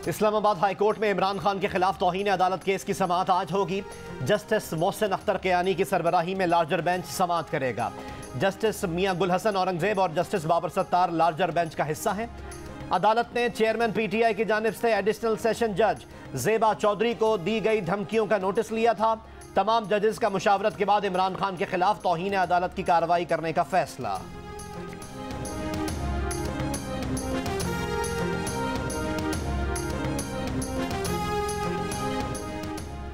Islamabad high court में इमरान खान के खिलाफ तौहीन अदालत केस की समाअत आज होगी। जस्टिस मोहसिन अख्तर कियानी की सरबराही में लार्जर बेंच समाअत करेगा। जस्टिस मियां गुल हसन औरंगजेब और justice Babar Sattar larger bench का हिस्सा हैं। अदालत ने चेयरमैन पीटीआई की जानिब से एडिशनल सेशन जज जेबा चौधरी को दी गई धमकियों का नोटिस लिया था। तमाम जजेस का मुशावरत के बाद इमरान खान के खिलाफ तौहीन अदालत की कार्रवाई करने का फैसला।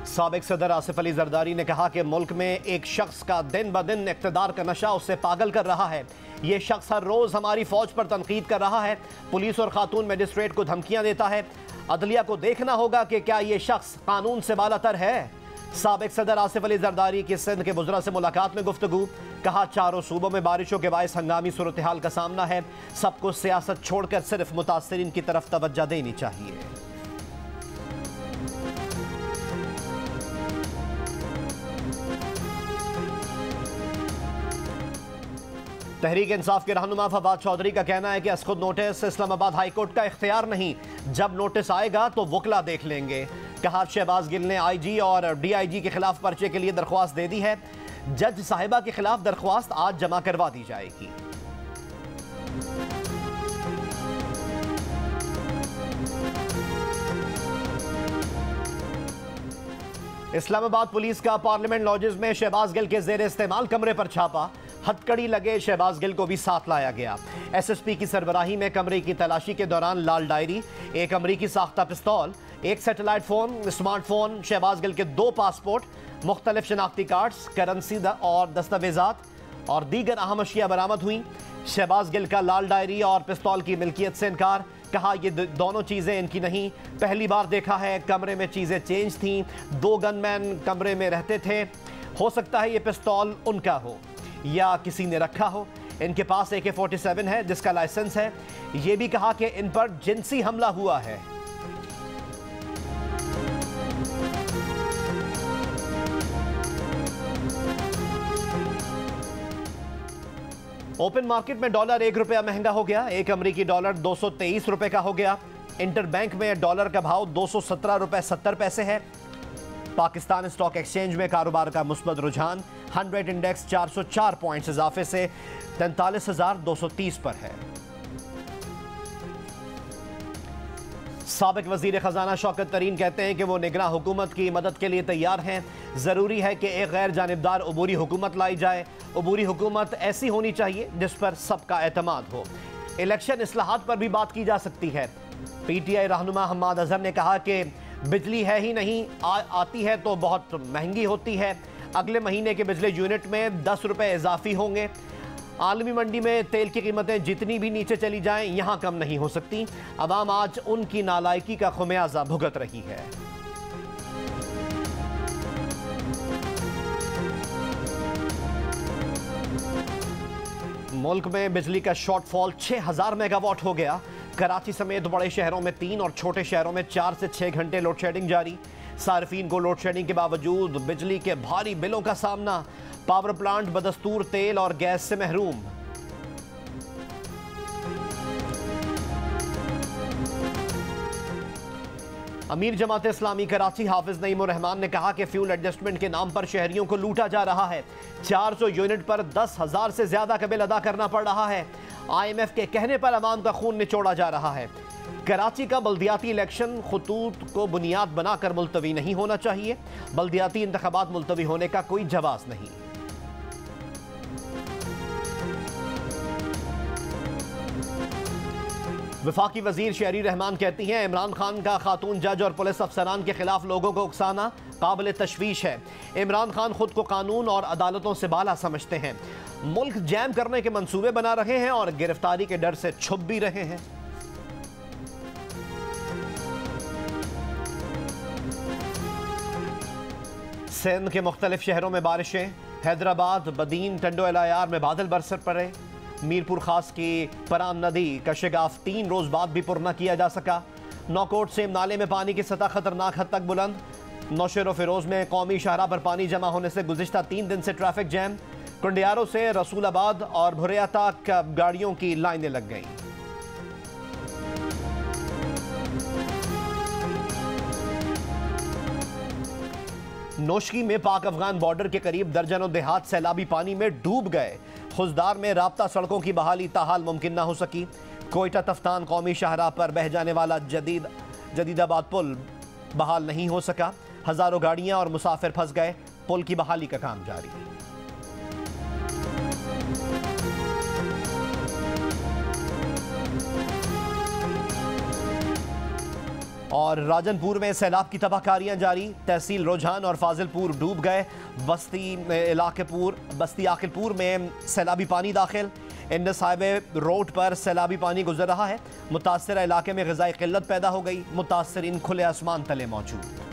साबिक सदर आसिफ अली जरदारी ने कहा कि मुल्क में एक शख्स का दिन ब दिन इक़्तिदार का नशा उससे पागल कर रहा है। ये शख्स हर रोज़ हमारी फौज पर तनकीद कर रहा है, पुलिस और खातून मजिस्ट्रेट को धमकियां देता है। अदलिया को देखना होगा कि क्या ये शख्स कानून से बालातर है। साबिक सदर आसिफ अली जरदारी की सिंध के बुज़रा से मुलाकात में गुफ्तगू। कहा, चारों सूबों में बारिशों के बायस हंगामी सूरत हाल का सामना है। सबको सियासत छोड़कर सिर्फ मुतासरीन की तरफ तवज्जो देनी चाहिए। तहरीक इंसाफ के रहनुमा फवाद चौधरी का कहना है कि असखुद नोटिस इस्लामाबाद हाई कोर्ट का इख्तियार नहीं, जब नोटिस आएगा तो वकला देख लेंगे। कहा, शहबाज गिल ने आईजी और डीआईजी के खिलाफ पर्चे के लिए दरख्वास्त दे दी है। जज साहिबा के खिलाफ दरख्वास्त आज जमा करवा दी जाएगी। इस्लामाबाद पुलिस का पार्लियामेंट लॉजेस में शहबाज गिल के जेर इस्तेमाल कमरे पर छापा। हथकड़ी लगे शहबाज गिल को भी साथ लाया गया। एसएसपी की सरबराही में कमरे की तलाशी के दौरान लाल डायरी, एक अमरीकी साख्ता पिस्तौल, एक satellite phone, smartphone, Shahbaz Gill के 2 पासपोर्ट, मुख्तलिफ शनाख्ती कार्ड्स, करेंसी और दस्तावेजात और दीगर अहम अशिया बरामद हुई। शहबाज गिल का लाल डायरी और पिस्तौल की मिल्कियत से इनकार। कहा, ये दोनों चीज़ें इनकी नहीं, पहली बार देखा है। कमरे में चीज़ें चेंज थीं, 2 गनमैन कमरे में रहते थे। हो सकता है ये पिस्तौल उनका हो या किसी ने रखा हो। इनके पास AK-47 है जिसका लाइसेंस है। ये भी कहा कि इन पर जिनसी हमला हुआ है। ओपन मार्केट में डॉलर 1 रुपया महंगा हो गया। एक अमरीकी डॉलर 223 रुपए का हो गया। इंटरबैंक में डॉलर का भाव 217 रुपए 70 पैसे है। पाकिस्तान स्टॉक एक्सचेंज में कारोबार का मुस्बत रुझान। 100 इंडेक्स 404 पॉइंट्स इजाफे से 43,230 पर है। साबिक वजीर खजाना शौकत तरीन कहते हैं कि वो निगरां हुकूमत की मदद के लिए तैयार हैं। ज़रूरी है कि एक गैर जानिबदार अबूरी हुकूमत लाई जाए। अबूरी हुकूमत ऐसी होनी चाहिए जिस पर सबका एतमाद हो। इलेक्शन इस्लाहात पर भी बात की जा सकती है। पीटीआई रहनुमा हम्माद अजहर ने कहा कि बिजली है ही नहीं, आती है तो बहुत महंगी होती है। अगले महीने के बिजली यूनिट में 10 रुपए इजाफी होंगे। आलमी मंडी में तेल की कीमतें जितनी भी नीचे चली जाएं, यहाँ कम नहीं हो सकती। अवाम आज उनकी नालायकी का खुमियाजा भुगत रही है। मुल्क में बिजली का शॉर्टफॉल 6000 मेगावाट हो गया। कराची समेत बड़े शहरों में 3 और छोटे शहरों में 4 से 6 घंटे लोड शेडिंग जारी। सार्फिन को लोड शेडिंग के बावजूद बिजली के भारी बिलों का सामना। पावर प्लांट बदस्तूर तेल और गैस से महरूम। अमीर जमात इस्लामी कराची हाफिज नईमुर रहमान ने कहा कि फ्यूल एडजस्टमेंट के नाम पर शहरियों को लूटा जा रहा है। 400 यूनिट पर 10,000 से ज्यादा का बिल अदा करना पड़ रहा है। IMF के कहने पर अवाम का खून निचोड़ा जा रहा है। कराची का बल्दियाती इलेक्शन खतूत को बुनियाद बनाकर मुलतवी नहीं होना चाहिए। बल्दियाती इंतखाबात मुलतवी होने का कोई जवाज नहीं। वफाकी वजीर शहरी रहमान कहती हैं, इमरान खान का खातून जज और पुलिस अफसरान के खिलाफ लोगों को उकसाना काबिल तशवीश है। इमरान खान खुद को कानून और अदालतों से बाला समझते हैं। मुल्क जैम करने के मंसूबे बना रहे हैं और गिरफ्तारी के डर से छुप भी रहे हैं। सिंध के मुख्तलिफ शहरों में बारिशें। हैदराबाद, बदीन, टंडो एलायार में बादल बरस पड़े। मीरपुर खास की परान नदी का शिगाफ 3 रोज बाद भी पुर न किया जा सका। नौकोट सेम नाले में पानी की सतह खतरनाक हद तक बुलंद। नौशेरो फिरोज में कौमी शाहराह पर पानी जमा होने से गुज़िश्ता 3 दिन से ट्रैफिक जैम। कुंडियारों से रसूलाबाद और भुरिया तक गाड़ियों की लाइनें लग गईं। नोशकी में पाक अफगान बॉर्डर के करीब दर्जनों देहात सैलाबी पानी में डूब गए। खुजदार में राब्ता सड़कों की बहाली ताहाल मुमकिन ना हो सकी। कोयटा तफ्तान कौमी शाहराह पर बह जाने वाला जदीदाबाद पुल बहाल नहीं हो सका। हजारों गाड़ियां और मुसाफिर फंस गए। पुल की बहाली का काम जारी। और राजनपुर में सैलाब की तबाहकारियां जारी। तहसील रुझान और फाजिलपुर डूब गए। बस्ती आकिलपुर में सैलाबी पानी दाखिल। इंडस हाईवे रोड पर सैलाबी पानी गुजर रहा है। मुतासरा इलाके में ग़िज़ाई क़िल्लत पैदा हो गई। मुतासरीन खुले आसमान तले मौजूद।